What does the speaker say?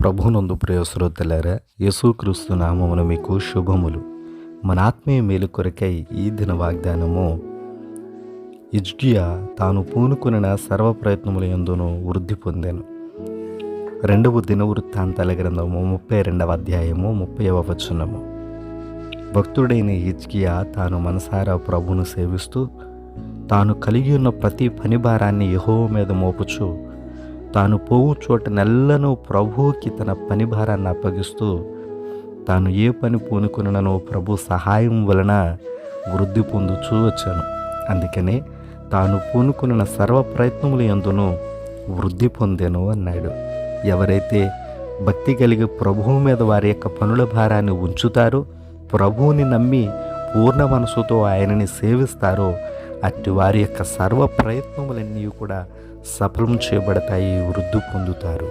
ప్రభునందు ప్రియ శ్రోతలారా, యేసుక్రీస్తు నామమున మీకు శుభములు. మన ఆత్మీయ మేలు కొరకై ఈ దిన వాగ్దానము, హిజ్కియా తాను పూనుకొనిన సర్వ ప్రయత్నముల యందును వృద్ధి పొందాను. 2వ దినవృత్తాంతాల గ్రంథము 32వ అధ్యాయము 30వ వచనము. భక్తుడైన హిజ్కియా తాను మనసారా ప్రభువును సేవిస్తూ, తాను కలిగి ఉన్న ప్రతి పని భారాన్ని యెహోవా మీద మోపుచు, తాను పోవు చోట నెల్లను ప్రభువుకి తన పని భారాన్ని అప్పగిస్తూ, తాను ఏ పని పూనుకొనునో ప్రభు సహాయం వలన వృద్ధి పొందుచూ వచ్చాను. అందుకనే తాను పూనుకొనిన సర్వ ప్రయత్నముల యందును వృద్ధి పొందాను అన్నాడు. ఎవరైతే భక్తి కలిగి ప్రభువు మీద వారి యొక్క పనుల భారాన్ని ఉంచుతారో, ప్రభువుని నమ్మి పూర్ణ మనసుతో ఆయనని సేవిస్తారో, అట్టి వారి యొక్క సర్వ ప్రయత్నములన్నీ కూడా సఫలం చేయబడతాయి, వృద్ధి పొందుతారు.